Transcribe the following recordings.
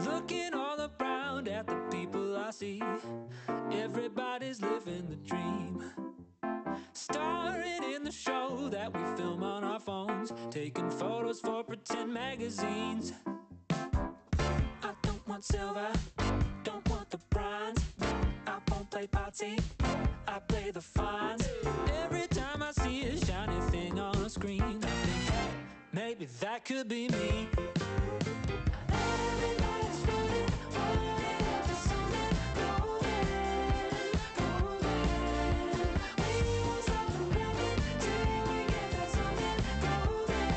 Looking all around at the people I see, everybody's living the dream. Starring in the show that we film on our phones, taking photos for pretend magazines. I don't want silver, don't want the bronze. I won't play party, I play the fines. Every time I see a shiny thing on a screen, I think, hey, maybe that could be me. Everybody's running, running after something golden, golden. We won't stop running till we get that something golden,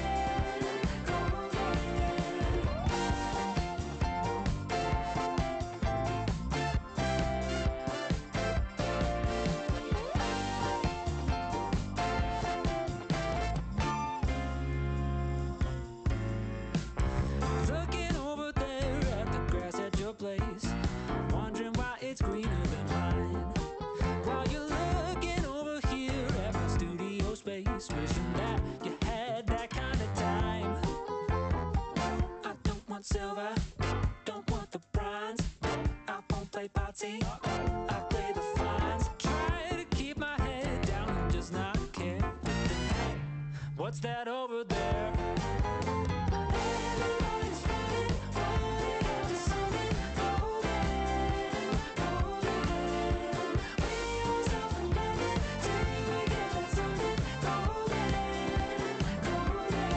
Looking over there at the grass at your place, wondering why it's greener than mine. While you're looking over here at my studio space, wishing that you had that kind of time. I don't want silver, don't want the bronze. I won't play party, I play the fines. Try to keep my head down and just not care. But then, hey, what's that over there? Everybody's running, running after something golden, golden. We won't stop running till we get that something golden, golden.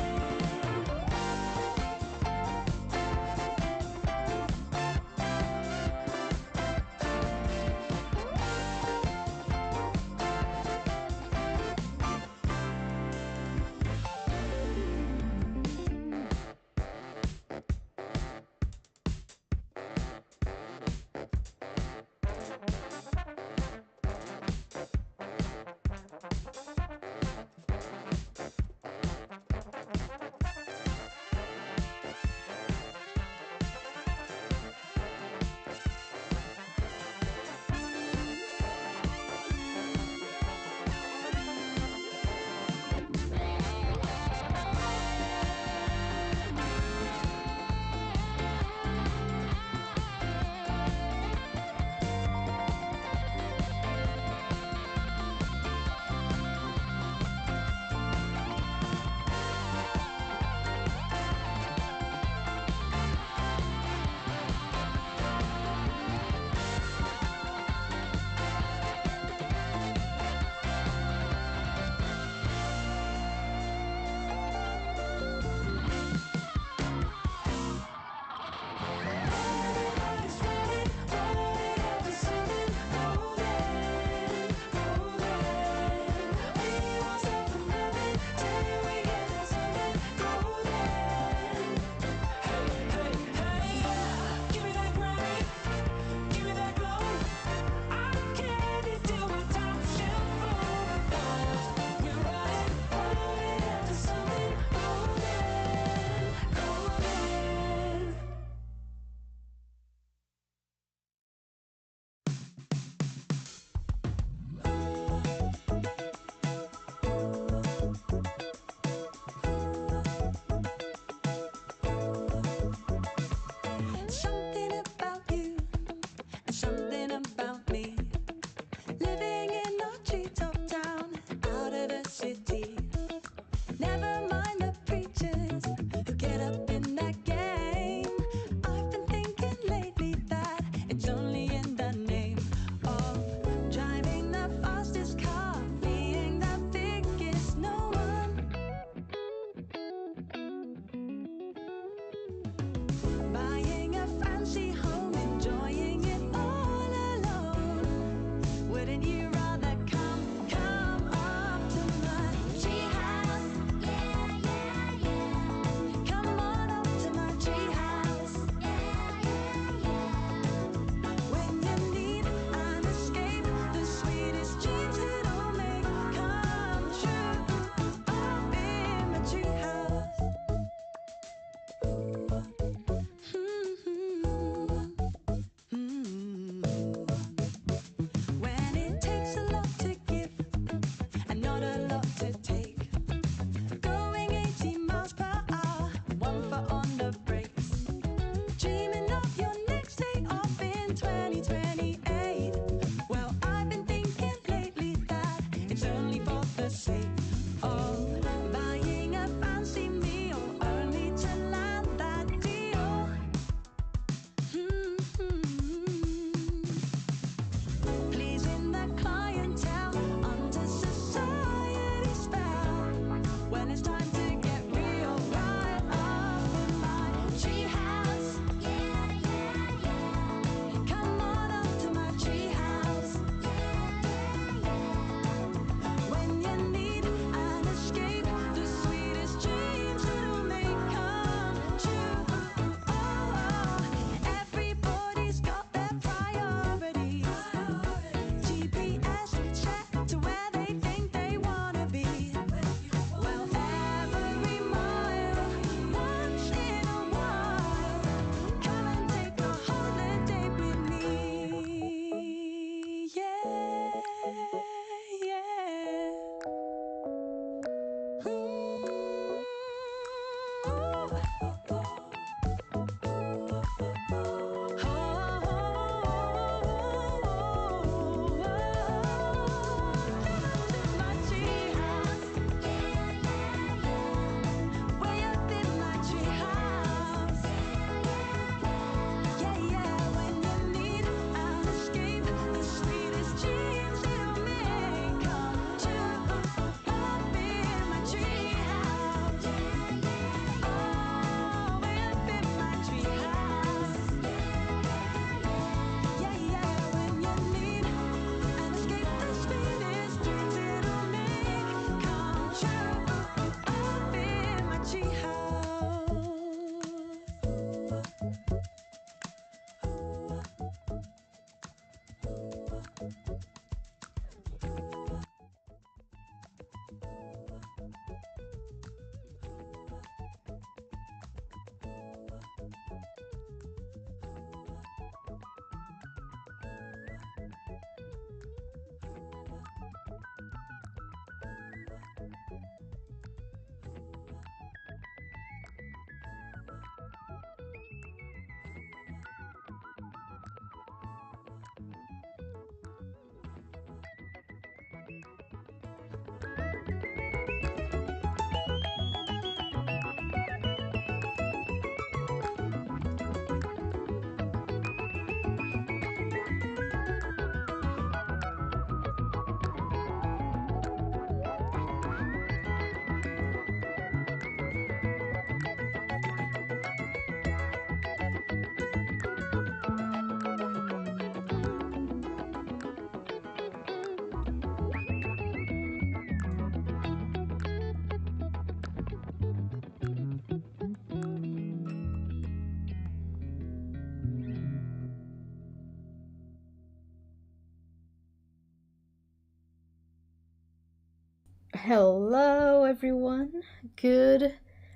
Hello, everyone. I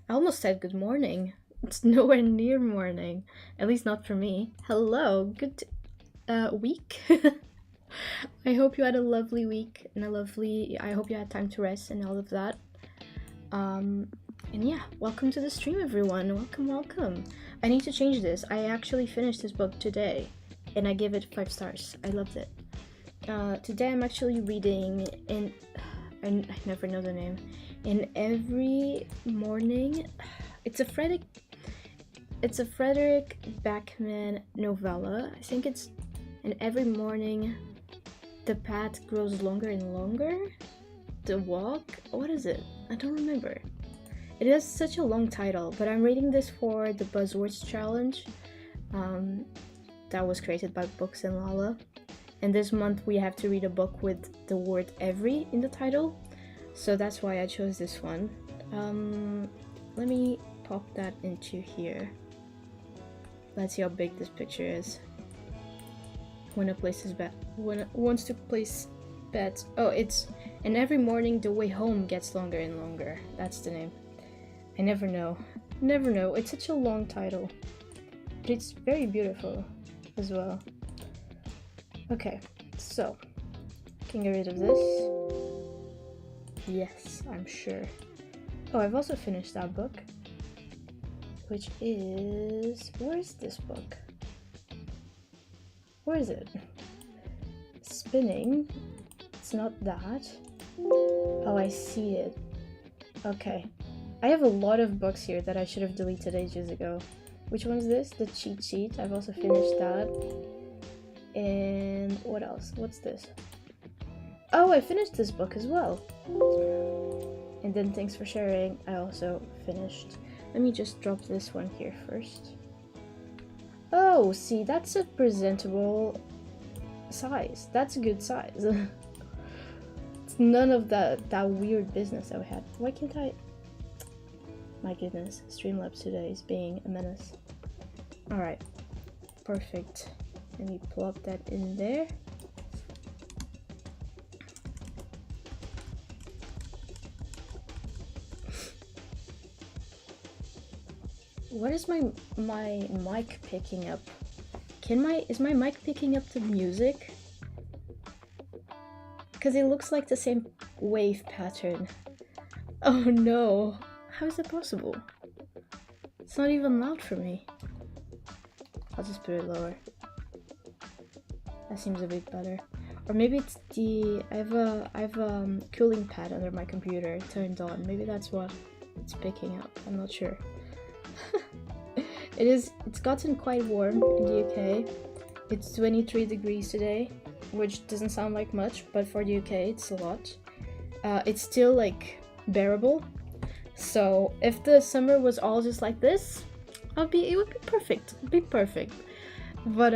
almost said good morning. It's nowhere near morning, at least not for me. Hello, good week. I hope you had a lovely week and I hope you had time to rest and all of that. And yeah, welcome to the stream, everyone. Welcome. I need to change this. I actually finished this book today and I give it 5 stars. I loved it. Today I'm actually reading I never know the name. In Every Morning, it's a Frederick Backman novella. I think it's In Every Morning, the path grows longer and longer. The walk. What is it? I don't remember. It has such a long title, but I'm reading this for the Buzzwords challenge. That was created by Books and Lala. And this month we have to read a book with the word every in the title. So that's why I chose this one. Let me pop that into here. Let's see how big this picture is. When it wants to place bets. Oh, it's And Every Morning the way home gets longer and longer. That's the name. I never know. It's such a long title. But it's very beautiful as well. Okay, so can get rid of this. Yes, I'm sure. Oh, I've also finished that book, which is... Where's this book? Where is it? Spinning. It's not that. Oh, I see it. Okay. I have a lot of books here that I should have deleted ages ago. Which one's this? The cheat sheet. I've also finished that. And what else? What's this? Oh, I finished this book as well. And then Thanks for Sharing, I also finished. Let me just drop this one here first. Oh, see, that's a presentable size. That's a good size. It's none of that weird business that we had. Why can't I? My goodness, Streamlabs today is being a menace. Alright, perfect. Let me plop that in there. What is my mic picking up? Is my mic picking up the music? Because it looks like the same wave pattern. Oh no, how is that possible? It's not even loud for me. I'll just put it lower. That seems a bit better. Or maybe it's I have a cooling pad under my computer turned on. Maybe that's what it's picking up. I'm not sure. It's gotten quite warm in the UK. It's 23 degrees today, which doesn't sound like much, but for the UK it's a lot. It's still like bearable. So if the summer was all just like this, it would be perfect. It'd be perfect. But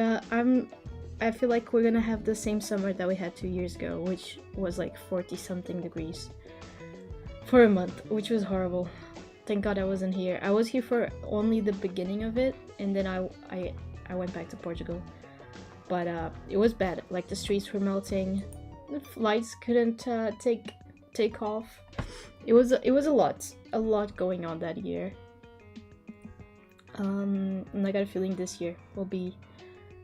I feel like we're gonna have the same summer that we had 2 years ago, which was like 40 something degrees for a month, which was horrible. Thank God I wasn't here. I was here for only the beginning of it, and then I went back to Portugal. But it was bad. Like the streets were melting, the flights couldn't take off. It was a lot going on that year. And I got a feeling this year will be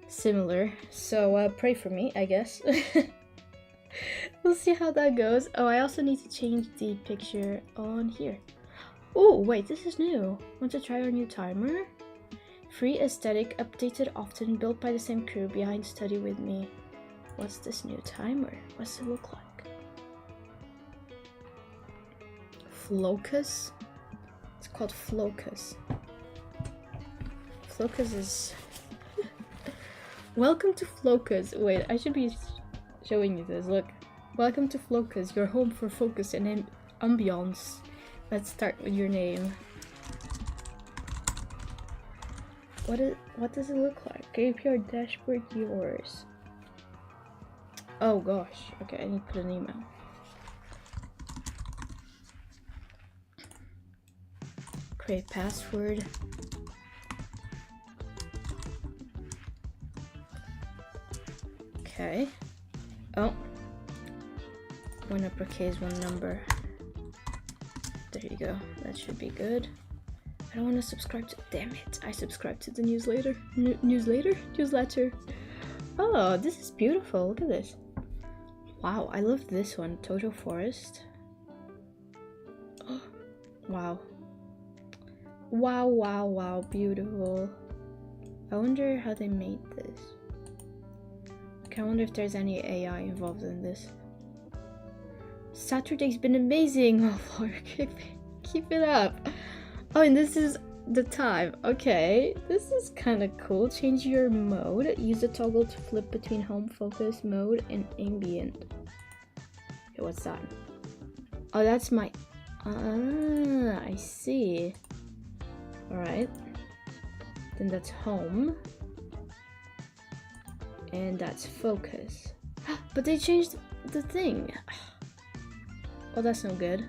similar. So pray for me, I guess. We'll see how that goes. Oh, I also need to change the picture on here. Oh, wait, this is new. Want to try our new timer? Free aesthetic, updated often, built by the same crew behind Study With Me. What's this new timer? What's it look like? Flocus? It's called Flocus. Flocus is... Welcome to Flocus. Wait, I should be showing you this. Look. Welcome to Flocus, your home for focus and ambiance. Let's start with your name. What does it look like? Graveyard dashboard yours. Oh gosh. Okay, I need to put an email. Create password. Okay. Oh. One uppercase, one number. There you go. That should be good. I don't want to subscribe to. Damn it! I subscribed to the newsletter. Newsletter. Oh, this is beautiful. Look at this. Wow, I love this one. Total Forest. Oh, wow. Wow, wow, wow. Beautiful. I wonder how they made this. Okay, I wonder if there's any AI involved in this. Saturday's been amazing. Oh, Lord, keep it up. Oh, and this is the time. Okay, this is kind of cool. Change your mode. Use the toggle to flip between home focus mode and ambient. Okay, what's that? Oh, that's my... Ah, I see. Alright. Then that's home. And that's focus. But they changed the thing. Oh, that's no good.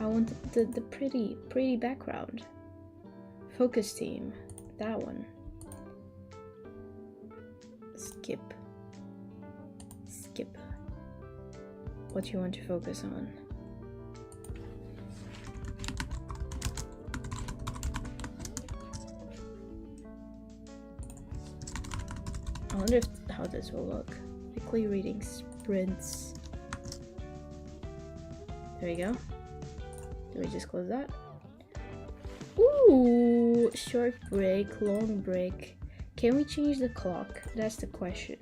I want the pretty background. Focus team. That one. Skip. Skip. What do you want to focus on? I wonder how this will look. Weekly reading sprints. There you go. Let me just close that. Ooh, short break, long break. Can we change the clock? That's the question.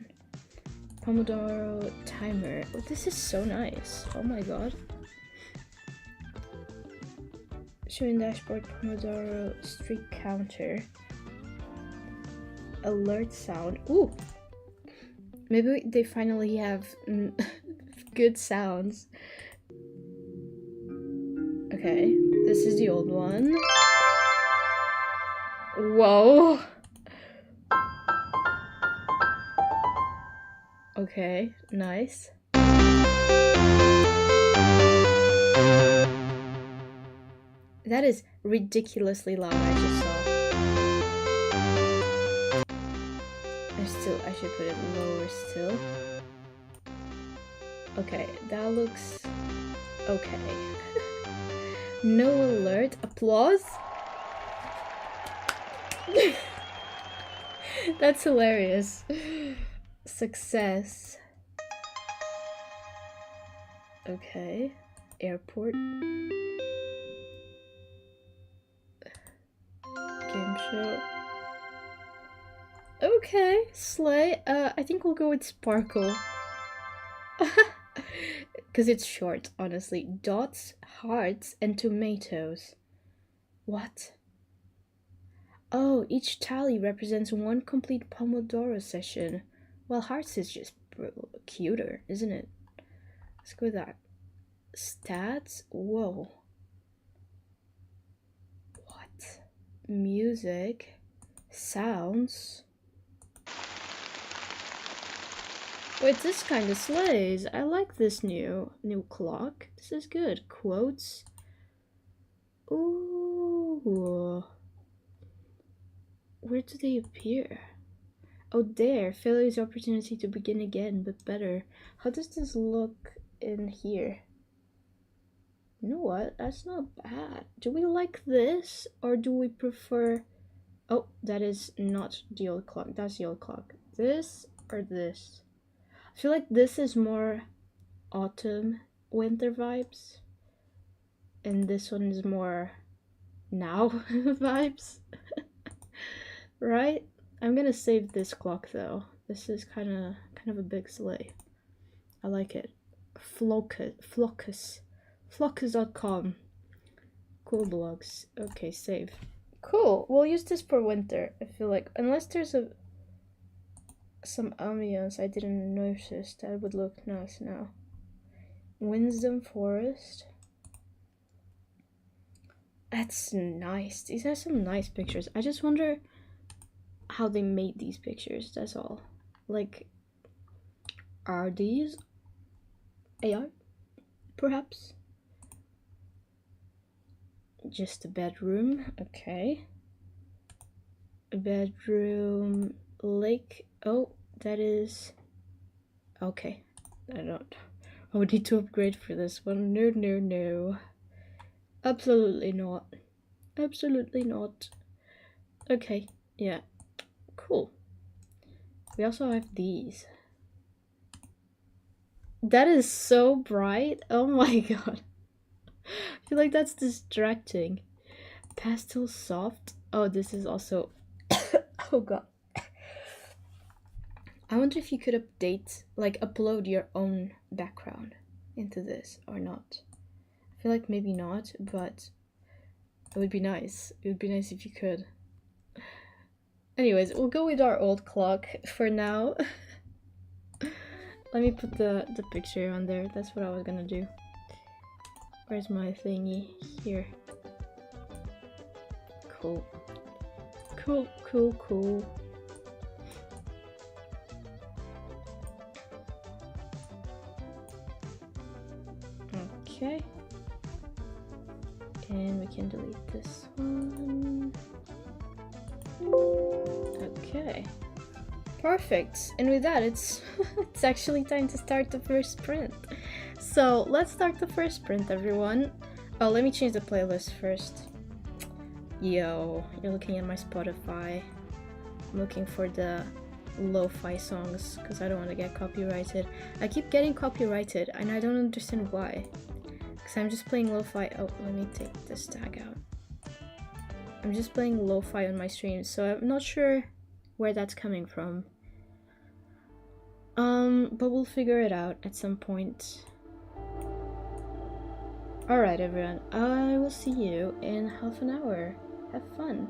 Pomodoro timer. Oh, this is so nice. Oh my god. Showing dashboard, Pomodoro streak counter. Alert sound. Ooh. Maybe they finally have good sounds. Okay, this is the old one. Whoa. Okay, nice. That is ridiculously loud, I just saw. I should put it lower still. Okay, that looks okay. No alert. Applause? That's hilarious. Success. Okay. Airport. Game show. Okay, Slay. I think we'll go with Sparkle. Because it's short, honestly. Dots, hearts, and tomatoes. What? Oh, each tally represents one complete Pomodoro session. Well, hearts is just cuter, isn't it? Let's go with that. Stats? Whoa. What? Music. Sounds. Wait, this kind of slays. I like this new clock. This is good. Quotes. Ooh. Where do they appear? Oh, there. Failure's opportunity to begin again, but better. How does this look in here? You know what? That's not bad. Do we like this, or do we prefer... Oh, that is not the old clock. That's the old clock. This or this? I feel like this is more autumn, winter vibes. And this one is more now vibes. Right? I'm gonna save this clock though. This is kind of a big sleigh. I like it. Flockus.com. Cool blogs. Okay, save. Cool. We'll use this for winter. I feel like unless there's some ambience I didn't notice that would look nice now. Winsdom Forest. That's nice. These are some nice pictures. I just wonder how they made these pictures. That's all. Like, are these AI? Perhaps. Just a bedroom. Okay. A bedroom. Lake. Oh, that is... Okay. I would need to upgrade for this one. No. Absolutely not. Absolutely not. Okay, yeah. Cool. We also have these. That is so bright. Oh my god. I feel like that's distracting. Pastel soft. Oh, this is also. Oh god. I wonder if you could upload your own background into this or not. I feel like maybe not, but it would be nice. It would be nice if you could. Anyways, we'll go with our old clock for now. Let me put the picture on there. That's what I was gonna do. Where's my thingy? Here. Cool. Cool, cool, cool. Okay. And we can delete this one. Okay. Perfect. And with that, it's it's actually time to start the first sprint. So let's start the first sprint, everyone. Oh, let me change the playlist first. Yo, you're looking at my Spotify. I'm looking for the lo-fi songs because I don't want to get copyrighted. I keep getting copyrighted and I don't understand why. Because I'm just playing lo-fi. Oh, let me take this tag out. I'm just playing lo-fi on my stream, so I'm not sure where that's coming from. But we'll figure it out at some point. Alright, everyone. I will see you in half an hour. Have fun.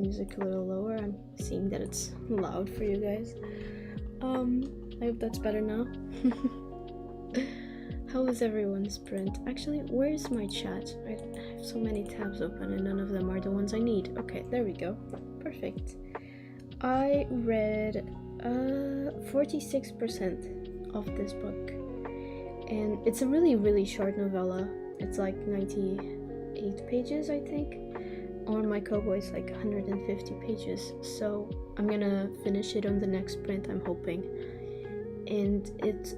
music a little lower. I'm seeing that it's loud for you guys. I hope that's better now. How was everyone's sprint? Actually, where is my chat? I have so many tabs open and none of them are the ones I need. Okay, there we go. Perfect. I read 46% of this book, and it's a really short novella. It's like 98 pages, I think. On my Kobo it's like 150 pages, so I'm gonna finish it on the next sprint, I'm hoping. And it's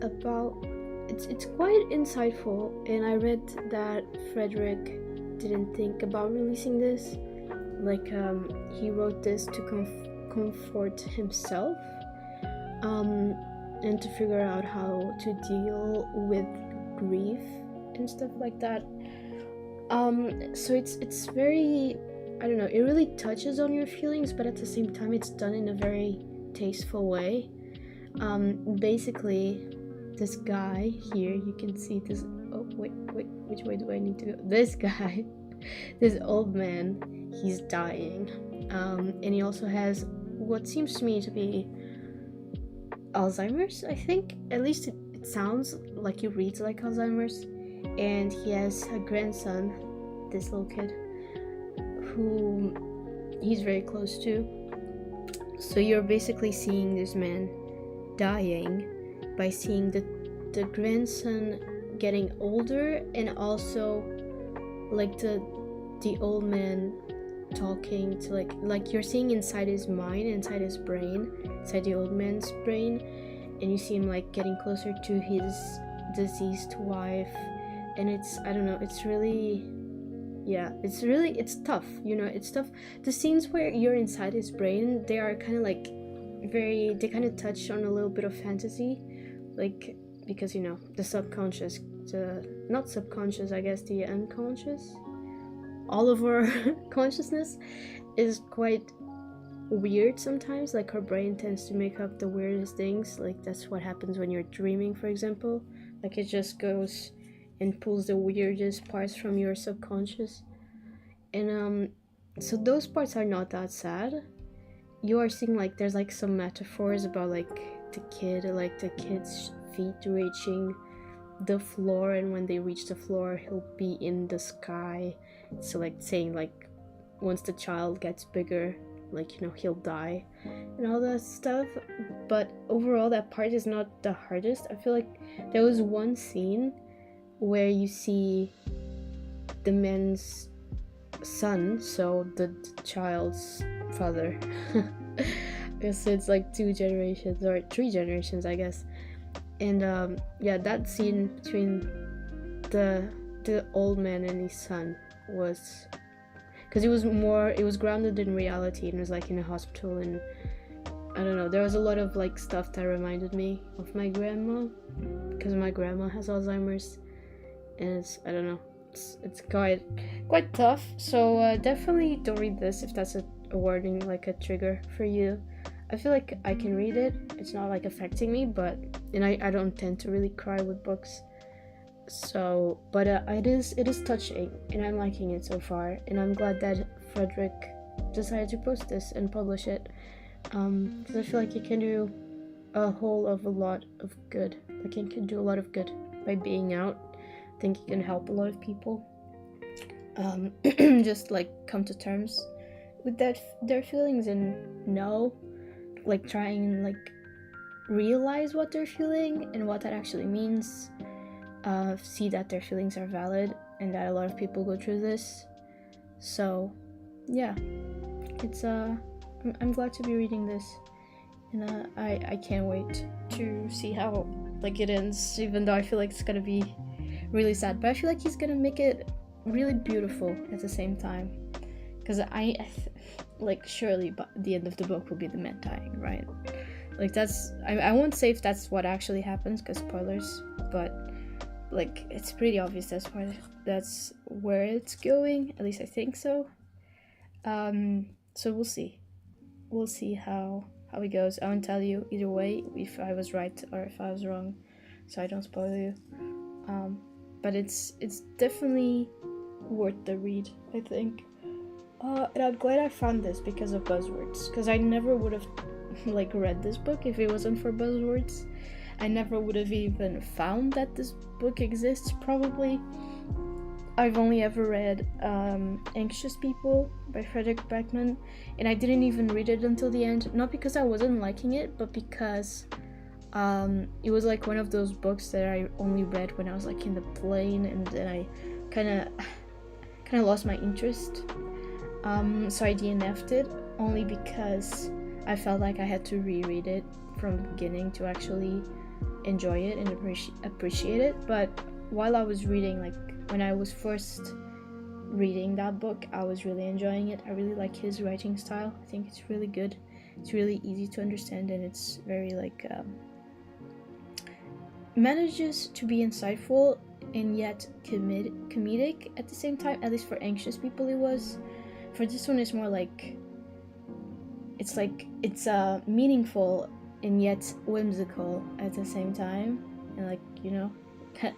quite insightful, and I read that Frederick didn't think about releasing this. Like, he wrote this to comfort himself, and to figure out how to deal with grief and stuff like that. So it's very, I don't know, it really touches on your feelings, but at the same time it's done in a very tasteful way. Basically, this guy here, you can see this, oh wait, which way do I need to go? This guy, this old man, he's dying, and he also has what seems to me to be Alzheimer's, I think. At least it sounds like he reads like Alzheimer's. And he has a grandson, this little kid, who he's very close to. So you're basically seeing this man dying by seeing the grandson getting older, and also like the old man talking to like you're seeing inside his mind, inside his brain, inside the old man's brain, and you see him like getting closer to his deceased wife. And it's, I don't know, it's really, yeah, it's tough, you know, it's tough. The scenes where you're inside his brain, they are kind of like they kind of touch on a little bit of fantasy, like, because, you know, the subconscious, not subconscious, I guess, the unconscious, all of our consciousness is quite weird sometimes. Like, our brain tends to make up the weirdest things. Like, that's what happens when you're dreaming, for example. Like, it just goes and pulls the weirdest parts from your subconscious. And so those parts are not that sad. You are seeing, like, there's like some metaphors about like the kid, like the kid's feet reaching the floor, and when they reach the floor he'll be in the sky. So like saying like once the child gets bigger, like, you know, he'll die and all that stuff. But overall, that part is not the hardest. I feel like there was one scene where you see the man's son, so the child's father. So it's like 2 generations or 3 generations, I guess. And yeah, that scene between the old man and his son was, because it was grounded in reality, and it was like in a hospital, and I don't know, there was a lot of like stuff that reminded me of my grandma, because my grandma has Alzheimer's. And it's, I don't know, it's quite tough. So definitely don't read this if that's a warning, like a trigger for you. I feel like I can read it, it's not like affecting me, and I don't tend to really cry with books. So, but it is touching, and I'm liking it so far, and I'm glad that Frederick decided to post this and publish it, because I feel like it can do a lot of good. Like, it can do a lot of good by being out. I think it can help a lot of people just like come to terms with their feelings, and know, like, trying and like realize what they're feeling and what that actually means. See that their feelings are valid, and that a lot of people go through this. So yeah, it's I'm glad to be reading this, and I can't wait to see how like it ends, even though I feel like it's gonna be really sad, but I feel like he's gonna make it really beautiful at the same time, because like, surely but the end of the book will be the man dying, right? Like, that's, I won't say if that's what actually happens, because spoilers, but like, it's pretty obvious that's where it's going, at least I think so. So we'll see how it goes. I won't tell you either way if I was right or if I was wrong, so I don't spoil you. But it's definitely worth the read, I think. And I'm glad I found this because of buzzwords, because I never would have like read this book if it wasn't for buzzwords. I never would have even found that this book exists, probably. I've only ever read Anxious People by Frederick Beckman, and I didn't even read it until the end, not because I wasn't liking it, but because it was like one of those books that I only read when I was like in the plane, and then I kind of lost my interest. So I DNF'd it, only because I felt like I had to reread it from the beginning to actually enjoy it and appreciate it. But while I was reading, like when I was first reading that book, I was really enjoying it. I really like his writing style. I think it's really good. It's really easy to understand, and it's very like manages to be insightful and yet comedic at the same time. At least for Anxious People it was. For this one, it's more like it's meaningful and yet whimsical at the same time, and like, you know,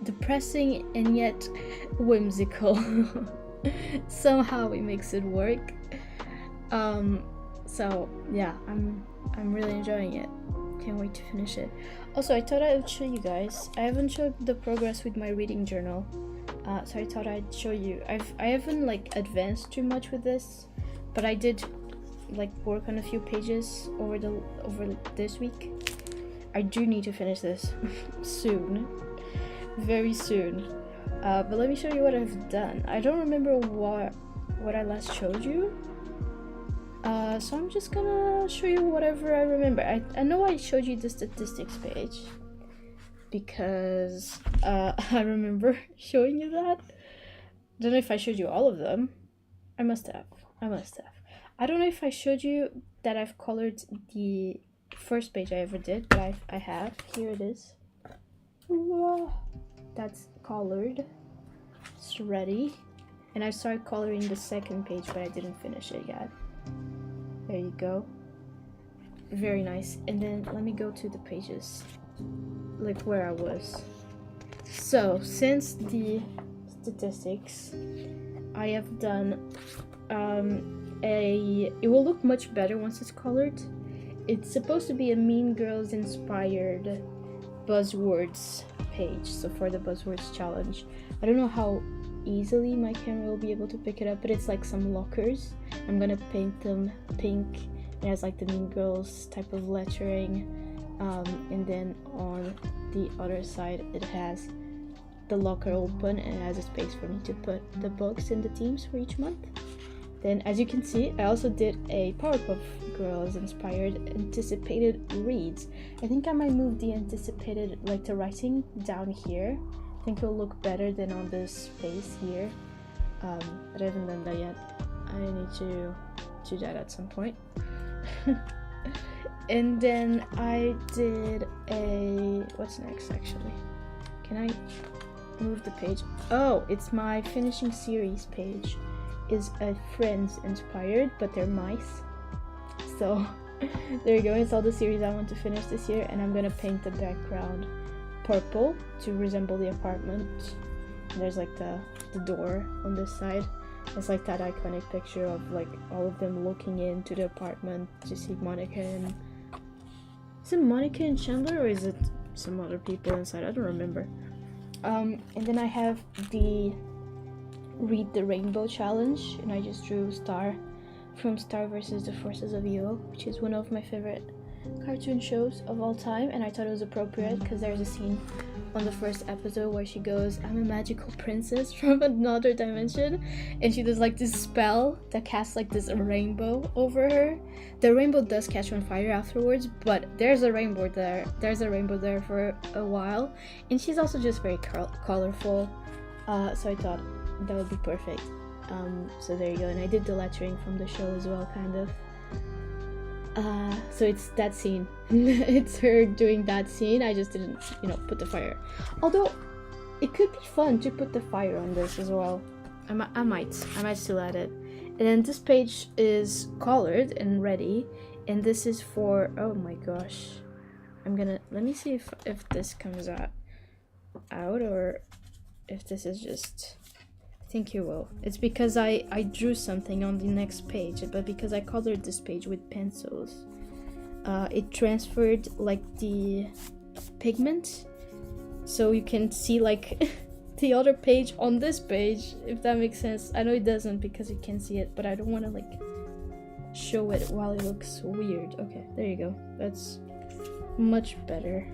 depressing and yet whimsical. Somehow it makes it work. So yeah, I'm really enjoying it. Can't wait to finish it. Also, I thought I would show you guys. I haven't showed the progress with my reading journal, so I thought I'd show you. I haven't like advanced too much with this, but I did like work on a few pages over this week. I do need to finish this soon, very soon. But let me show you what I've done. I don't remember what I last showed you. So I'm just gonna show you whatever I remember. I know I showed you the statistics page because I remember showing you that. Don't know if I showed you all of them. I must have. I don't know if I showed you that I've colored the first page I ever did, but I have. Here it is. That's colored. It's ready. And I started coloring the second page, but I didn't finish it yet. There you go. Very nice. And then let me go to the pages, like where I was. So since the statistics, I have done it will look much better once it's colored. It's supposed to be a Mean Girls inspired buzzwords page, so for the buzzwords challenge. I don't know how easily my camera will be able to pick it up, but it's like some lockers. I'm gonna paint them pink. It has like the Mean Girls type of lettering, and then on the other side it has the locker open and it has a space for me to put the books and the themes for each month. Then, as you can see, I also did a Powerpuff Girls inspired anticipated reads. I think I might move the anticipated, like the writing, down here. I think it'll look better than on this space here. But I haven't done that yet. I need to do that at some point. And then I did a... what's next, actually? Can I move the page? Oh, it's my finishing series page. Is a Friends inspired, but they're mice. So there you go. It's all the series I want to finish this year, and I'm gonna paint the background purple to resemble the apartment. And there's like the door on this side. It's like that iconic picture of like all of them looking into the apartment to see Monica and... is it Monica and Chandler, or is it some other people inside? I don't remember. And then I have the Read the Rainbow challenge, and I just drew Star from Star vs. the Forces of Evil, which is one of my favorite cartoon shows of all time, and I thought it was appropriate because there's a scene on the first episode where she goes, "I'm a magical princess from another dimension," and she does like this spell that casts like this rainbow over her. The rainbow does catch on fire afterwards, but there's a rainbow there for a while, and she's also just very colorful, so I thought that would be perfect. So there you go. And I did the lettering from the show as well, kind of. So it's that scene. It's her doing that scene. I just didn't, put the fire. Although it could be fun to put the fire on this as well. I might still add it. And then this page is colored and ready. And this is for, oh my gosh. Let me see if this comes out or if this is just... I think you will. It's because I drew something on the next page, but because I colored this page with pencils, it transferred like the pigment, so you can see like the other page on this page, if that makes sense. I know it doesn't because you can't see it, but I don't want to like show it while it looks weird. Okay, there you go. That's much better.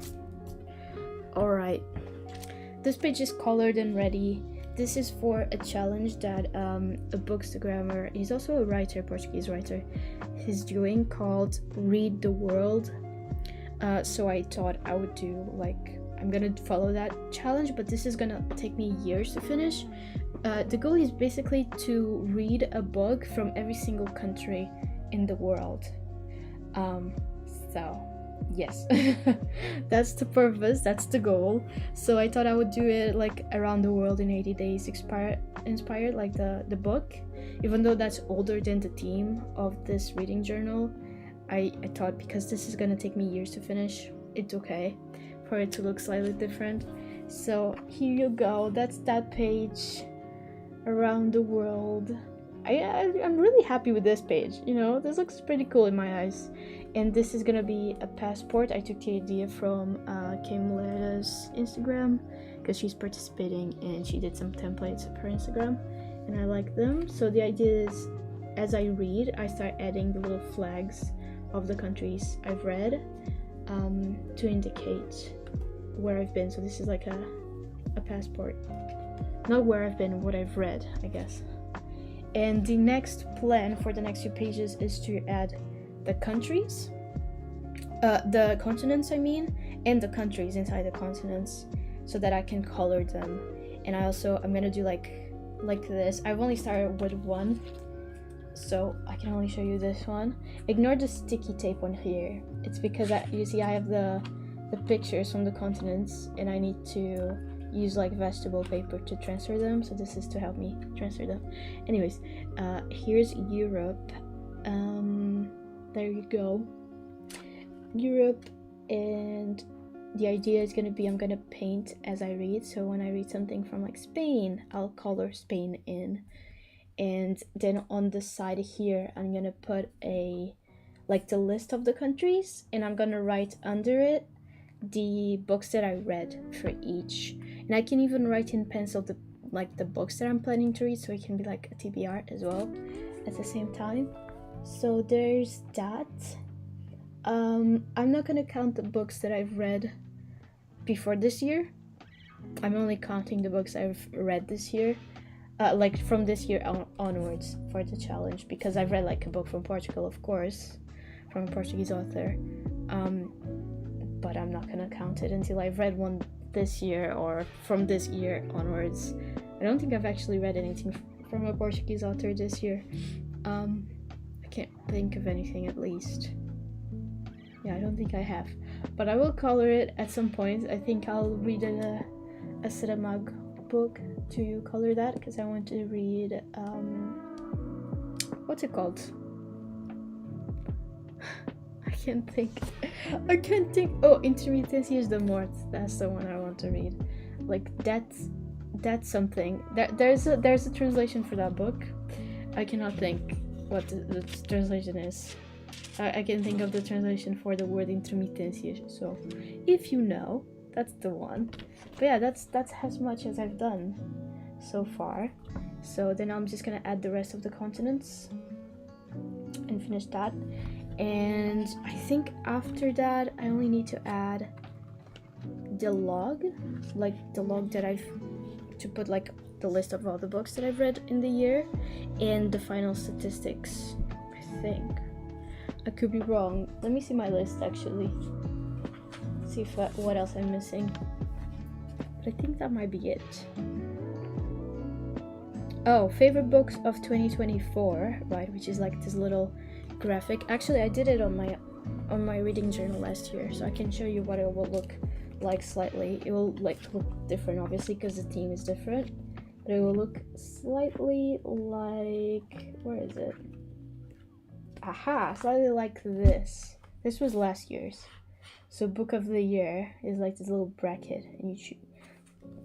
All right, this page is colored and ready. This is for a challenge that a Bookstagrammer, he's also a writer, Portuguese writer, he's doing, called Read the World. So I thought I would do like, I'm gonna follow that challenge, but this is gonna take me years to finish. The goal is basically to read a book from every single country in the world. So yes, that's the purpose, that's the goal. So I thought I would do it like around the world in 80 days, inspired like the book, even though that's older than the theme of this reading journal. I thought because this is gonna take me years to finish, it's okay for it to look slightly different. So here you go, that's that page, around the world. I'm really happy with this page, you know, this looks pretty cool in my eyes. And this is gonna be a passport. I took the idea from Kim Lera's Instagram because she's participating and she did some templates of her Instagram and I like them. So the idea is, as I read, I start adding the little flags of the countries I've read to indicate where I've been. So this is like a passport, not where I've been, what I've read, I guess. And the next plan for the next few pages is to add the countries, the continents I mean, and the countries inside the continents, so that I can color them. And I'm gonna do like this. I've only started with one, so I can only show you this one. Ignore the sticky tape on here. It's because you see I have the pictures from the continents and I need to use like vegetable paper to transfer them, so this is to help me transfer them. Anyways, here's Europe. There you go, Europe. And the idea is gonna be I'm gonna paint as I read, so when I read something from like Spain, I'll color Spain in. And then on the side here I'm gonna put the list of the countries, and I'm gonna write under it the books that I read for each. And I can even write in pencil the books that I'm planning to read, so it can be like a TBR as well at the same time. So there's that. I'm not gonna count the books that I've read before this year. I'm only counting the books I've read this year, like from this year onwards for the challenge, because I've read like a book from Portugal, of course, from a Portuguese author. But I'm not gonna count it until I've read one this year or from this year onwards. I don't think I've actually read anything from a Portuguese author this year. I can't think of anything, at least. Yeah, I don't think I have. But I will color it at some point. I think I'll read a Saramago book to color that, because I want to read, what's it called? I can't think. Oh, Intermitências da Morte. That's the one I want to read. Like that's something. There's a translation for that book. I cannot think what the translation is. I can think of the translation for the word intermitência. So, if you know, that's the one. But yeah, that's as much as I've done so far. So then I'm just gonna add the rest of the continents and finish that. And I think after that I only need to add the log, that I've to put like the list of all the books that I've read in the year, and the final statistics. I think I could be wrong. Let me see my list actually. See if what else I'm missing. But I think that might be it. Oh, favorite books of 2024, right? Which is like this little graphic. Actually, I did it on my reading journal last year, so I can show you what it will look like slightly. It will like look different, obviously, because the theme is different. But it will look slightly like, where is it? Aha, slightly like this. This was last year's. So book of the year is like this little bracket, and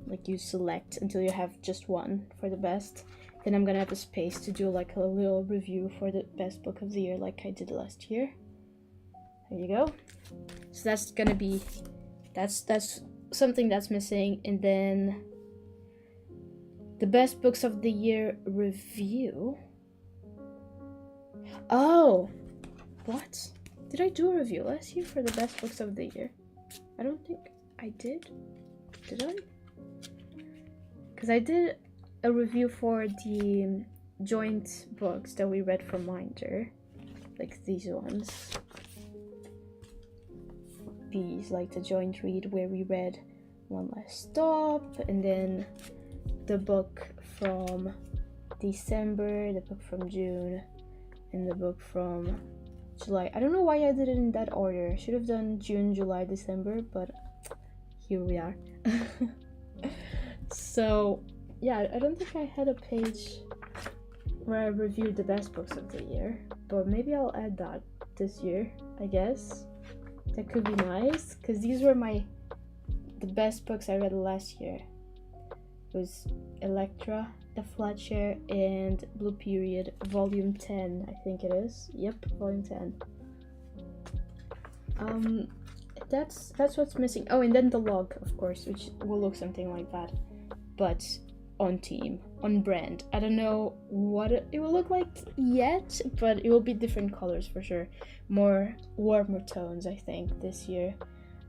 like you select until you have just one for the best. Then I'm gonna have a space to do like a little review for the best book of the year like I did last year. There you go. So that's gonna be, that's something that's missing. And then the best books of the year review. Oh, what? Did I do a review last year for the best books of the year? I don't think I did. Did I? Because I did a review for the joint books that we read from Minder. Like these ones. These, like the joint read where we read One Last Stop, and then the book from December, the book from June, and the book from July. I don't know why I did it in that order. I should have done June, July, December, but here we are. So yeah, I don't think I had a page where I reviewed the best books of the year, but maybe I'll add that this year, I guess. That could be nice, because these were the best books I read last year. It was Electra, The Flat Share, and Blue Period, Volume 10, I think it is. Yep, Volume 10. That's what's missing. Oh, and then the log, of course, which will look something like that, but on theme, on brand. I don't know what it will look like yet, but it will be different colors for sure. More warmer tones, I think, this year.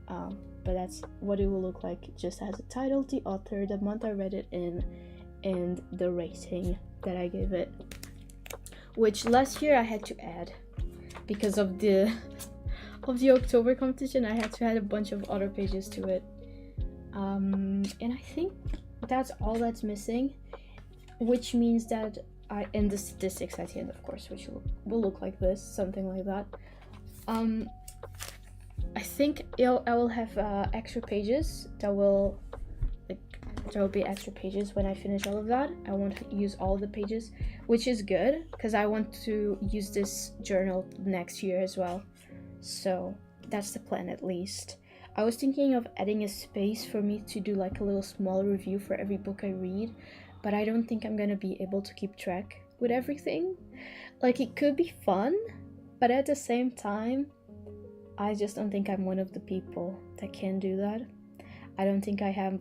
But that's what it will look like. It just has a title, the author, the month I read it in, and the rating that I gave it. Which last year I had to add because of the October competition. I had to add a bunch of other pages to it. And I think that's all that's missing, which means that and the statistics at the end, of course, which will look like this, something like that. I think I will have extra pages that will there will be extra pages when I finish all of that. I won't use all the pages, which is good because I want to use this journal next year as well. So that's the plan, at least. I was thinking of adding a space for me to do like a little small review for every book I read, but I don't think I'm gonna be able to keep track with everything. Like, it could be fun, but at the same time, I just don't think I'm one of the people that can do that. I don't think I have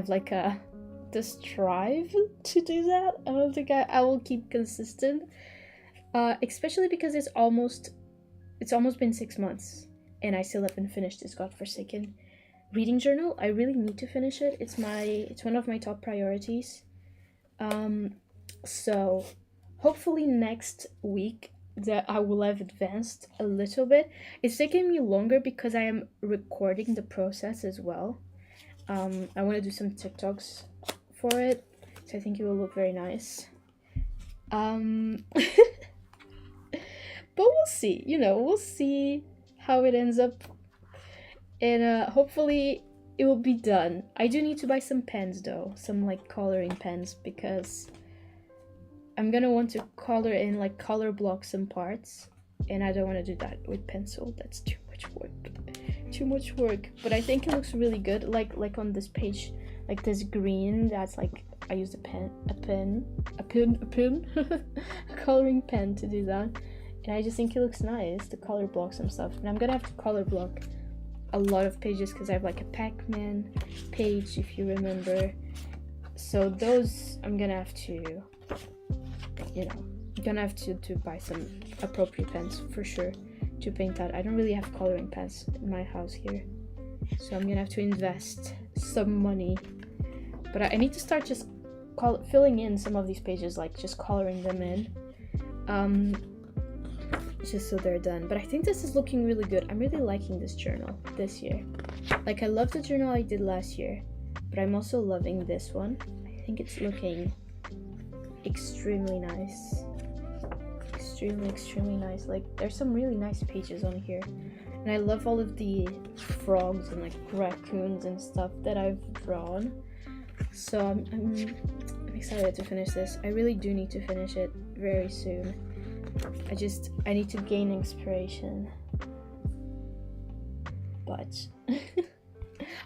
like the strive to do that. I don't think I will keep consistent, especially because it's almost been 6 months and I still haven't finished this godforsaken reading journal. I really need to finish it. It's one of my top priorities. So hopefully next week that I will have advanced a little bit. It's taking me longer because I am recording the process as well. I want to do some TikToks for it, so I think it will look very nice. But we'll see, we'll see how it ends up, and hopefully it will be done. I do need to buy some pens though, some like coloring pens, because I'm gonna want to color in, like color block some parts, and I don't want to do that with pencil. That's too much work. But I think it looks really good, like on this page, like this green, that's like I used a coloring pen to do that, and I just think it looks nice to color block some stuff. And I'm gonna have to color block a lot of pages because I have like a Pac-Man page, if you remember. So those I'm gonna have to, to buy some appropriate pens for sure to paint that. I don't really have coloring pens in my house here, so I'm gonna have to invest some money. But I need to start just filling in some of these pages, like just coloring them in, just so they're done. But I think this is looking really good. I'm really liking this journal this year. Like, I love the journal I did last year, but I'm also loving this one. I think it's looking extremely nice. Extremely nice. Like, there's some really nice pages on here, and I love all of the frogs and like raccoons and stuff that I've drawn. So I'm excited to finish this. I really do need to finish it very soon. I need to gain inspiration, but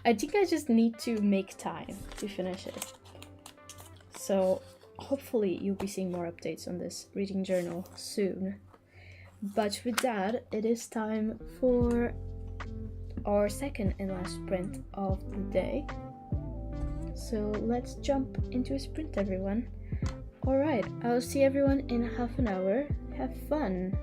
I think I just need to make time to finish it. So hopefully you'll be seeing more updates on this reading journal soon. But with that, it is time for our second and last sprint of the day. So let's jump into a sprint, everyone. Alright, I'll see everyone in half an hour. Have fun!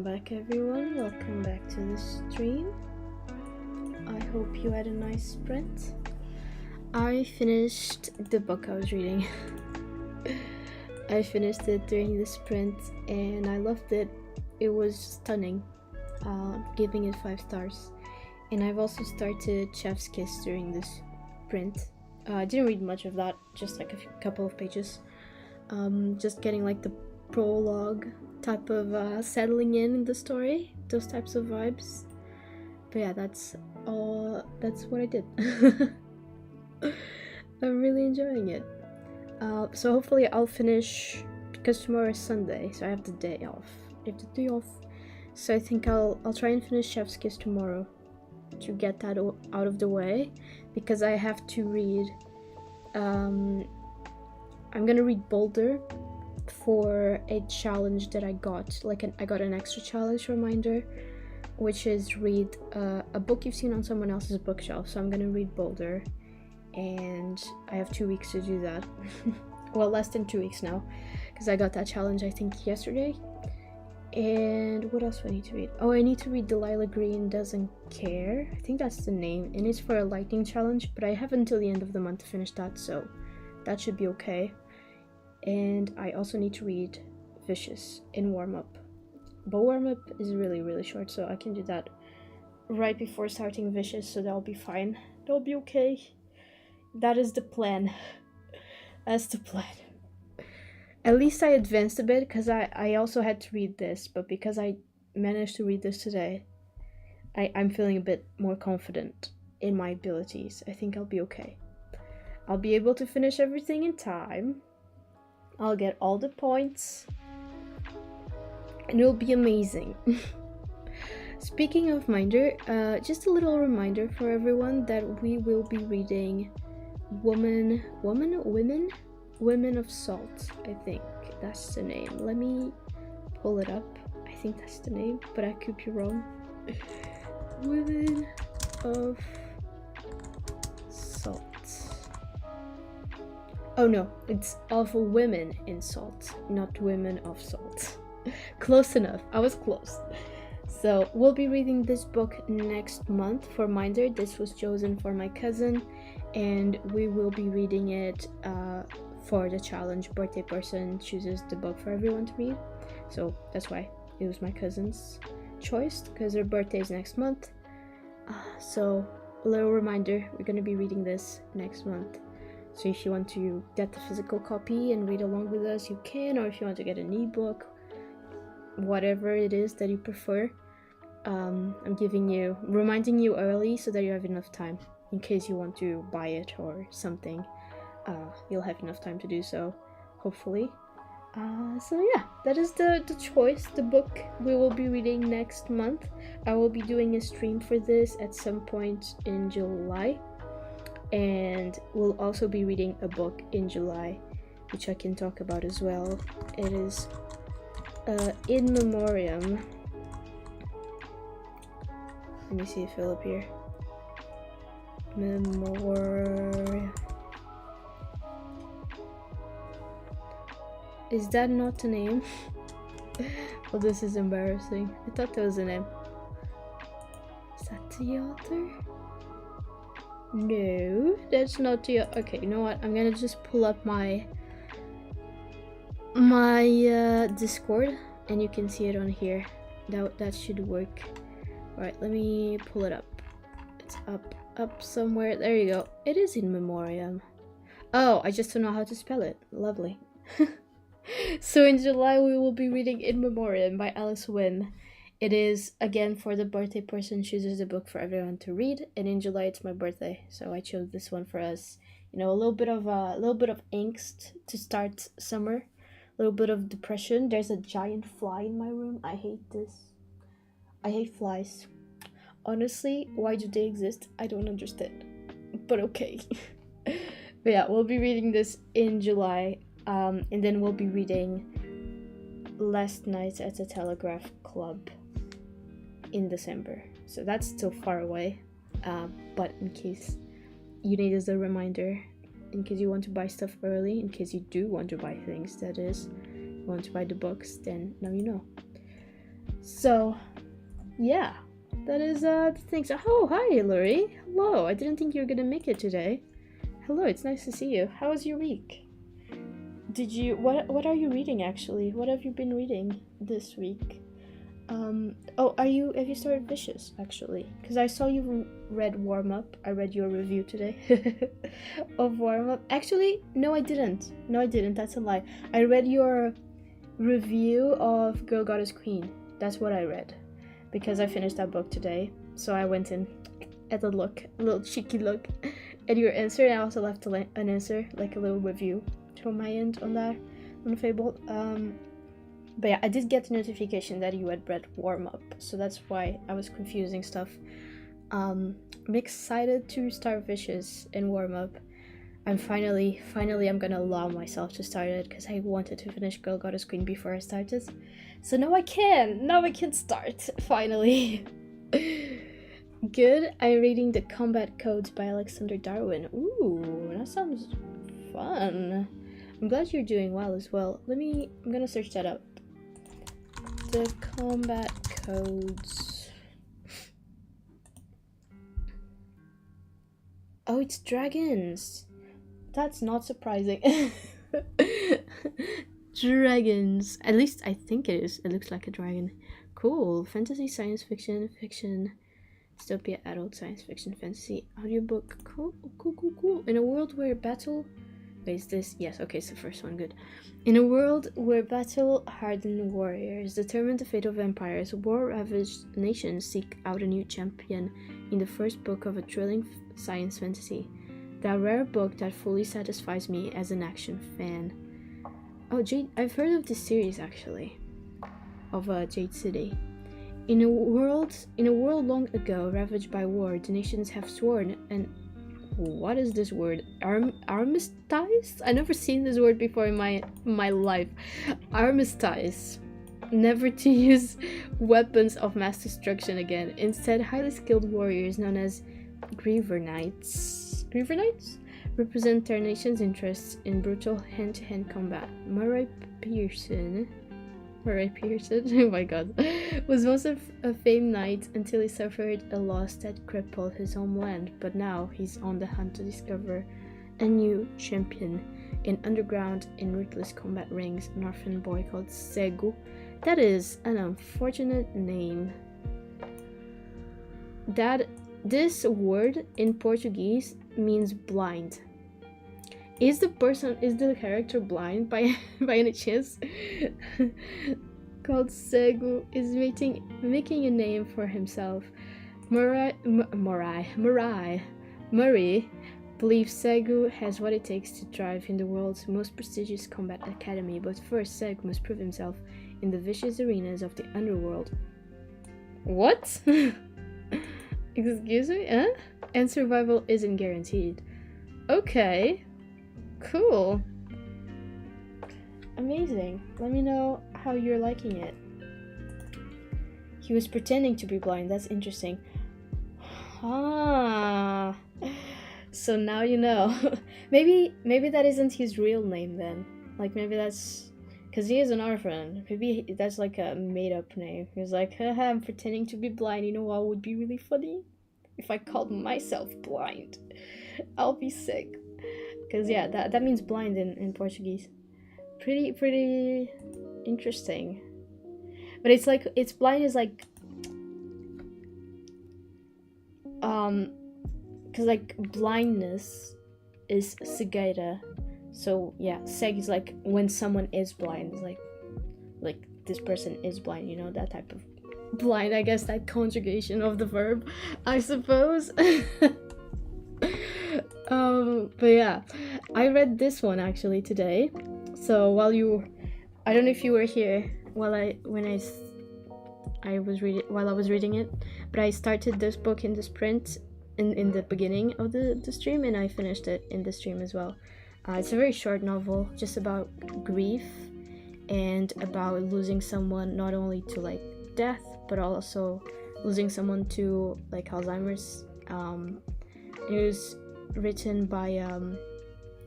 back, everyone. Welcome back to the stream. I hope you had a nice sprint. I finished the book I was reading. I finished it during the sprint and I loved it. It was stunning. Giving it 5 stars. And I've also started Chef's Kiss during this sprint. I didn't read much of that, just like a couple of pages. Just getting like the prologue type of settling in the story, those types of vibes. But yeah, that's what I did. I'm really enjoying it. So hopefully I'll finish, because tomorrow is Sunday, so I have the day off. So I think I'll try and finish Chef's Kiss tomorrow to get that out of the way, because I have to read. I'm gonna read Boulder for a challenge that I got. I got an extra challenge reminder, which is read a book you've seen on someone else's bookshelf. So I'm gonna read Boulder, and I have 2 weeks to do that. Well, less than 2 weeks now, because I got that challenge I think yesterday. And what else do I need to read? Oh, I need to read Delilah Green Doesn't Care. I think that's the name, and it's for a lightning challenge, but I have until the end of the month to finish that, so that should be okay. And I also need to read Vicious in warm-up. But warm-up is really, really short, so I can do that right before starting Vicious, so that'll be fine. That'll be okay. That is the plan. That's the plan. At least I advanced a bit, because I also had to read this, but because I managed to read this today, I'm feeling a bit more confident in my abilities. I think I'll be okay. I'll be able to finish everything in time. I'll get all the points. And it'll be amazing. Speaking of Minder, just a little reminder for everyone that we will be reading Women of Salt, I think that's the name. Let me pull it up. I think that's the name, but I could be wrong. Women of Salt. Oh no, it's of women in salt, not women of salt. Close enough, I was close. So we'll be reading this book next month for Minder. This was chosen for my cousin, and we will be reading it for the challenge. Birthday person chooses the book for everyone to read, so that's why it was my cousin's choice, because her birthday is next month. So a little reminder, we're going to be reading this next month. So if you want to get the physical copy and read along with us, you can, or if you want to get an ebook, whatever it is that you prefer, I'm reminding you early so that you have enough time in case you want to buy it or something. You'll have enough time to do so, hopefully. So yeah, that is the choice, the book we will be reading next month. I will be doing a stream for this at some point in July, and we'll also be reading a book in July, which I can talk about as well. It is In Memoriam. Let me see if it'll appear. Memoriam. Is that not a name? Well, this is embarrassing. I thought that was a name. Is that the author? No, that's not the. Okay, you know what? I'm gonna just pull up my Discord, and you can see it on here. That should work. All right, let me pull it up. It's up somewhere. There you go. It is In Memoriam. Oh, I just don't know how to spell it. Lovely. So in July we will be reading In Memoriam by Alice Wynne. It is again for the birthday person chooses the book for everyone to read, and in July it's my birthday, so I chose this one for us. You know, a little bit of angst to start summer, a little bit of depression. There's a giant fly in my room. I hate this. I hate flies. Honestly, why do they exist? I don't understand. But okay. But yeah, we'll be reading this in July, and then we'll be reading Last Night at the Telegraph Club in December. So that's still far away, but in case you need as a reminder, in case you want to buy stuff early, in case you do want to buy things, that is, you want to buy the books, then now you know. So, yeah, that is the things. Oh, hi, Hillary. Hello. I didn't think you were gonna make it today. Hello. It's nice to see you. How was your week? Did you what are you reading actually? What have you been reading this week? Oh, have you started Vicious actually? Because I saw you read Warm Up. I read your review today of Warm Up. Actually, no, I didn't. No, I didn't. That's a lie. I read your review of Girl Goddess Queen. That's what I read because I finished that book today. So I went in at a little cheeky look at your answer, and I also left an answer, like a little review from my end on that, on Fable. But yeah, I did get a notification that you had read Warm Up, so that's why I was confusing stuff. I'm excited to start Vicious and Warm Up. I'm finally I'm gonna allow myself to start it because I wanted to finish Girl Goddess Queen before I started. So now I can start, finally. Good. I'm reading The Combat Codes by Alexander Darwin. Ooh, that sounds fun. I'm glad you're doing well as well. I'm gonna search that up. The Combat Codes. Oh, it's dragons. That's not surprising. Dragons. At least I think it is. It looks like a dragon. Cool. Fantasy, science fiction, dystopia, adult, science fiction, fantasy, audiobook. Cool. In a world where battle... Wait, is this? Yes, okay, it's the first one, good. In a world where battle-hardened warriors determine the fate of empires, war-ravaged nations seek out a new champion in the first book of a thrilling science fantasy. That rare book that fully satisfies me as an action fan. Oh, Jade, I've heard of this series actually, of Jade City. In a world long ago ravaged by war, the nations have sworn and what is this word? Armistice? I've never seen this word before in my life. Armistice. Never to use weapons of mass destruction again. Instead, highly skilled warriors known as Griever Knights represent their nation's interests in brutal hand-to-hand combat. Murray Pearson, oh my god, was once a famed knight until he suffered a loss that crippled his homeland, but now he's on the hunt to discover a new champion in underground and ruthless combat rings, an orphan boy called Cego. That is an unfortunate name. This word in Portuguese means blind. Is the character blind by any chance? Called Cego is making a name for himself. Murray believes Cego has what it takes to thrive in the world's most prestigious combat academy, but first Cego must prove himself in the vicious arenas of the underworld. What? Excuse me? Huh? And survival isn't guaranteed. Okay. Cool. Amazing. Let me know how you're liking it. He was pretending to be blind. That's interesting. Ah. So now you know. maybe that isn't his real name then. Like maybe that's because he is an orphan. Maybe that's like a made-up name. He was like, haha, I'm pretending to be blind. You know what would be really funny? If I called myself blind. I'll be sick. Because yeah, that means blind in Portuguese. Pretty interesting. But it's blind is like because like blindness is cegueira. So yeah, ceg is like when someone is blind. It's like this person is blind, you know, that type of blind, I guess, that conjugation of the verb, I suppose. But yeah, I read this one actually today. So I don't know if you were here while I was reading it, but I started this book in the sprint in the beginning of the stream, and I finished it in the stream as well. It's a very short novel, just about grief and about losing someone, not only to like death, but also losing someone to like Alzheimer's. It was written by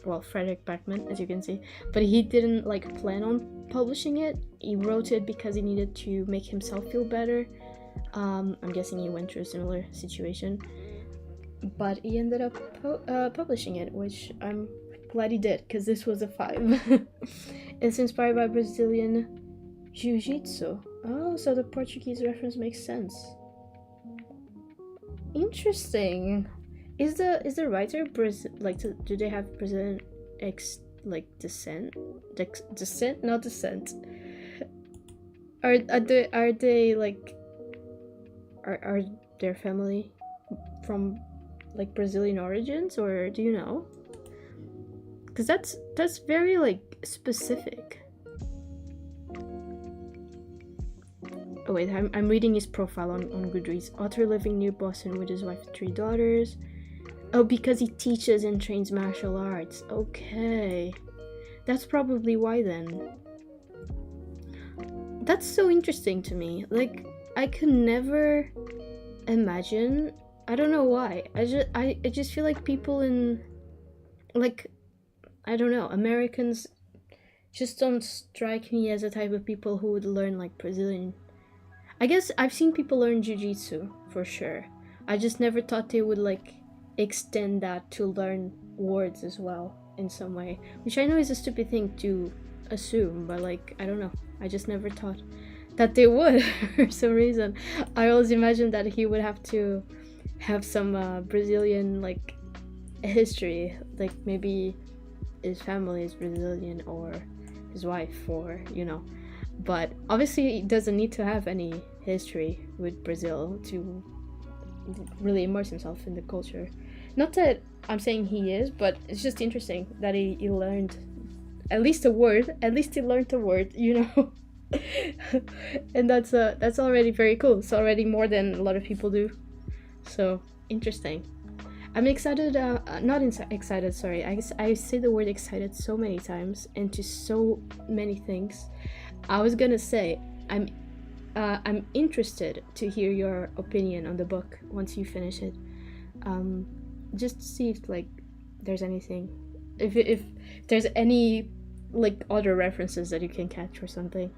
well, Frederick Backman, as you can see, but he didn't like plan on publishing it. He wrote it because he needed to make himself feel better. I'm guessing he went through a similar situation, but he ended up publishing it, which I'm glad he did, because this was a 5. It's inspired by Brazilian Jiu-Jitsu. Oh, so the Portuguese reference makes sense. Interesting. Is the writer do they have Brazilian descent? Descent, not descent. Are they like are their family from like Brazilian origins, or do you know? Because that's very like specific. Oh wait, I'm reading his profile on Goodreads. Author living near Boston with his wife and 3 daughters. Oh, because he teaches and trains martial arts. Okay. That's probably why then. That's so interesting to me. Like, I could never imagine. I don't know why. I just feel like people in, like, I don't know, Americans just don't strike me as the type of people who would learn like Brazilian. I guess I've seen people learn Jiu-Jitsu for sure. I just never thought they would like extend that to learn words as well in some way, which I know is a stupid thing to assume, but like, I don't know, I just never thought that they would. For some reason I always imagined that he would have to have some Brazilian like history, like maybe his family is Brazilian or his wife, or you know, but obviously he doesn't need to have any history with Brazil to really immerse himself in the culture. Not that I'm saying he is, but it's just interesting that he learned at least a word. At least he learned a word, you know. And that's already very cool. It's already more than a lot of people do. So interesting. I'm excited. Excited. Sorry, I say the word excited so many times into so many things. I was gonna say I'm interested to hear your opinion on the book once you finish it. Just to see if like there's anything, if there's any like other references that you can catch or something.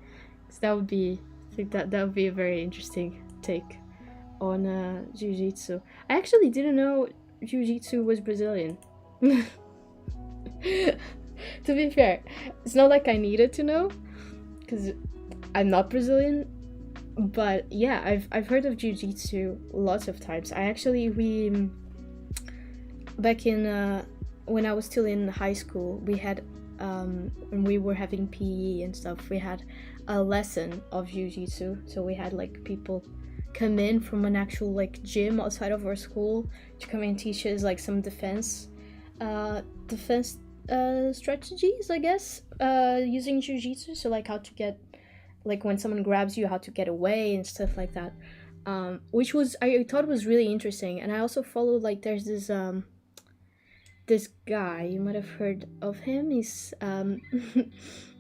So that would be, I think that would be a very interesting take on Jiu-Jitsu. I actually didn't know Jiu-Jitsu was Brazilian. To be fair, it's not like I needed to know, because I'm not Brazilian. But yeah, I've heard of Jiu-Jitsu lots of times. We back in when I was still in high school, we had when we were having PE and stuff, we had a lesson of Jiu-Jitsu. So we had like people come in from an actual like gym outside of our school to come and teach us like some defense strategies, I guess, using Jiu-Jitsu. So like how to get, like when someone grabs you, how to get away and stuff like that, which was, I thought was really interesting. And I also followed, like, there's this guy, you might have heard of him. He's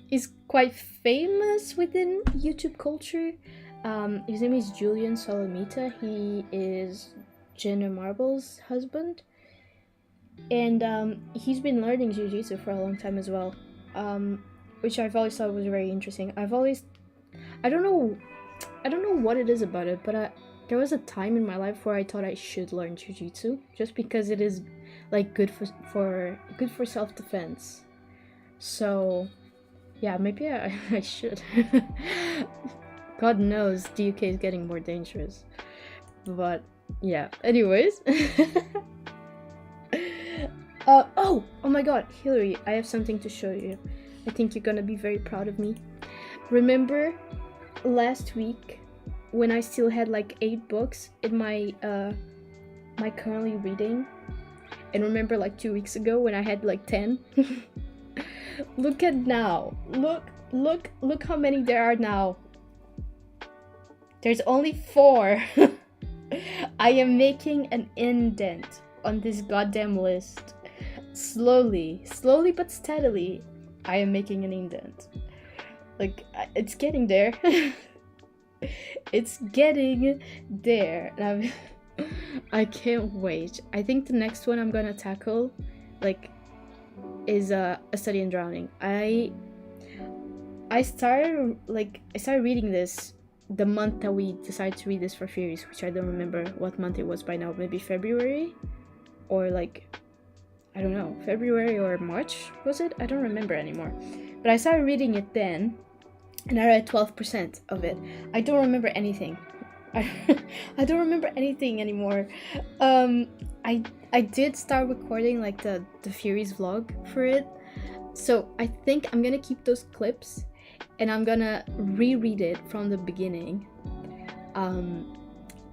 he's quite famous within YouTube culture. His name is Julian Solomita. He is Jenna Marbles' husband, and he's been learning Jiu-Jitsu for a long time as well, which I've always thought was very interesting. I don't know what it is about it, but there was a time in my life where I thought I should learn Jiu-Jitsu just because it is like good for self-defense. So yeah, maybe I should. God knows the UK is getting more dangerous. But yeah, anyways. Oh my god, Hillary, I have something to show you. I think you're gonna be very proud of me. Remember last week when I still had like 8 books in my my currently reading? And remember like 2 weeks ago when I had like 10? Look at now. Look how many there are now. There's only 4. I am making an indent on this goddamn list. Slowly but steadily, I am making an indent. Like, it's getting there. It's getting there. And I can't wait. I think the next one I'm gonna tackle, like, is A Study in Drowning. I started reading this the month that we decided to read this for Furies, which I don't remember what month it was by now. Maybe February, or like, I don't know, February or March was it? I don't remember anymore. But I started reading it then, and I read 12% of it. I don't remember anything. I don't remember anything anymore. I did start recording like the Furies vlog for it, so I think I'm gonna keep those clips and I'm gonna reread it from the beginning, and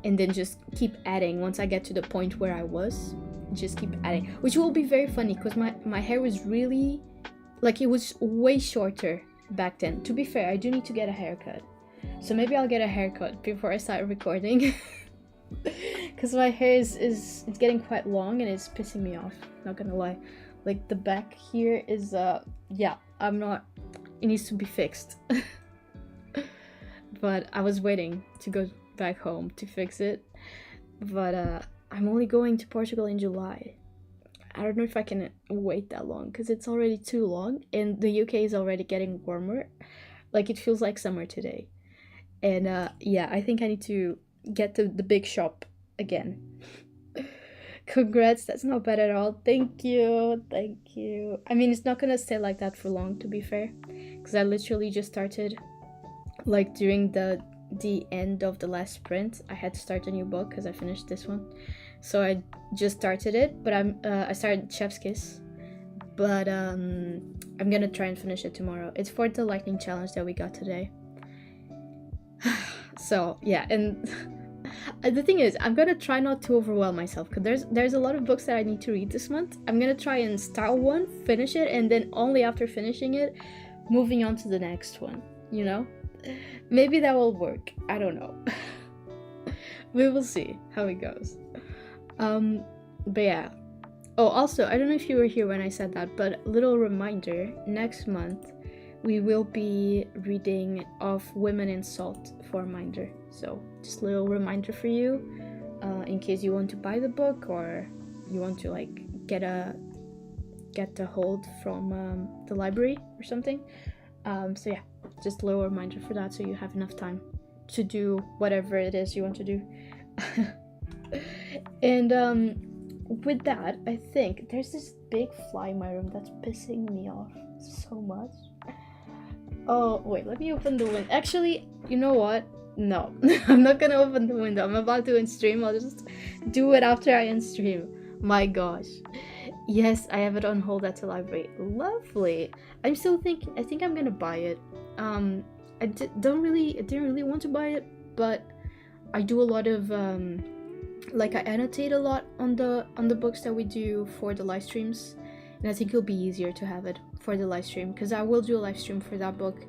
then just keep adding once I get to the point where I was. Just keep adding, which will be very funny because my hair was really, like, it was way shorter back then. To be fair, I do need to get a haircut, so maybe I'll get a haircut before I start recording. Because my hair is it's getting quite long and it's pissing me off, not gonna lie. Like, the back here is yeah, it needs to be fixed. But I was waiting to go back home to fix it, but I'm only going to Portugal in July. I don't know if I can wait that long because it's already too long, and the UK is already getting warmer. Like, it feels like summer today. And yeah, I think I need to get to the big shop again. Congrats, that's not bad at all. Thank you. I mean, it's not gonna stay like that for long, to be fair, because I literally just started, like, during the end of the last sprint. I had to start a new book because I finished this one, so I just started it. But I started Chef's Kiss, but I'm gonna try and finish it tomorrow. It's for the lightning challenge that we got today. So yeah, and the thing is, I'm gonna try not to overwhelm myself because there's a lot of books that I need to read this month. I'm gonna try and start one, finish it, and then only after finishing it, moving on to the next one, you know? Maybe that will work. I don't know. We will see how it goes. But yeah. Oh, also, I don't know if you were here when I said that, but little reminder, next month we will be reading Of Women in Salt for Minder. So just a little reminder for you, in case you want to buy the book or you want to like get the hold from the library or something. So yeah, just a little reminder for that, so you have enough time to do whatever it is you want to do. And with that, I think there's this big fly in my room that's pissing me off so much. Oh wait, let me open the window. Actually, you know what? No, I'm not gonna open the window. I'm about to end stream. I'll just do it after I end stream. My gosh. Yes, I have it on hold at the library. Lovely. I'm still thinking. I think I'm gonna buy it. I didn't really want to buy it, but I do a lot of like, I annotate a lot on the books that we do for the live streams, and I think it'll be easier to have it for the live stream because I will do a live stream for that book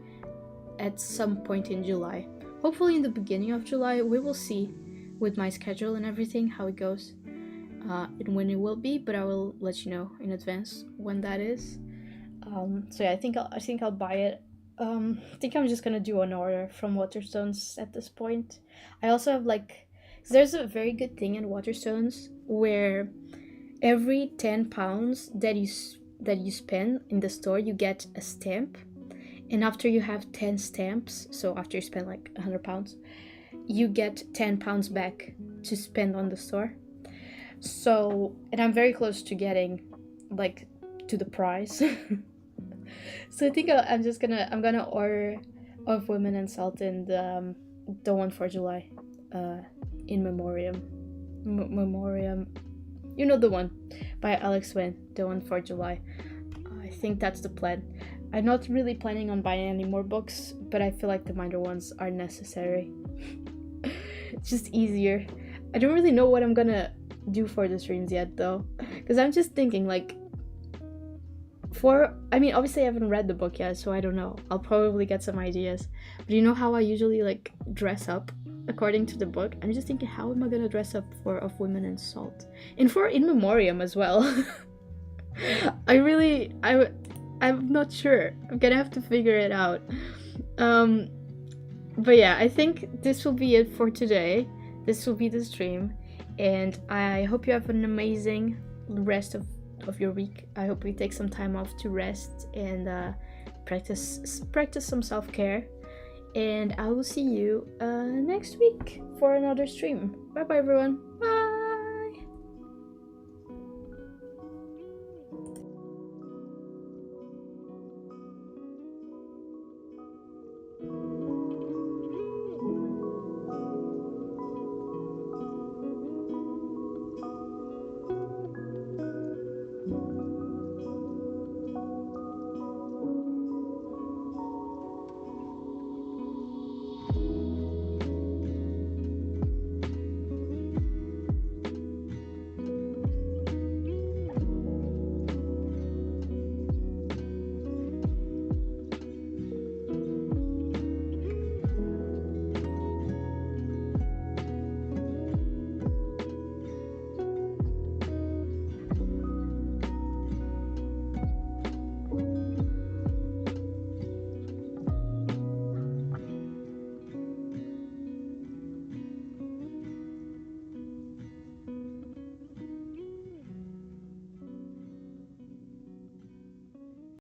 at some point in July. Hopefully in the beginning of July. We will see with my schedule and everything how it goes, and when it will be, but I will let you know in advance when that is. So yeah, I think I'll buy it. I think I'm just gonna do an order from Waterstones at this point. I also have like, there's a very good thing in Waterstones where every £10 that you spend in the store, you get a stamp. And after you have 10 stamps, so after you spend like £100, you get £10 back to spend on the store. So, and I'm very close to getting like to the price. So I think I'm gonna order Of Women in Salt and the one for July, In Memoriam. Memoriam, you know, the one by Alex Wynn, the one for July. I think that's the plan. I'm not really planning on buying any more books, but I feel like the Minder ones are necessary. It's just easier. I don't really know what I'm gonna do for the streams yet though, because I'm just thinking like, obviously I haven't read the book yet, so I don't know. I'll probably get some ideas. But you know how I usually like dress up according to the book? I'm just thinking, how am I gonna dress up for Of Women in Salt? And for In Memoriam as well. I'm not sure. I'm gonna have to figure it out. But yeah, I think this will be it for today. This will be the stream. And I hope you have an amazing rest of of your week. I hope you take some time off to rest and practice some self-care. And I will see you next week for another stream. Bye bye everyone. Bye.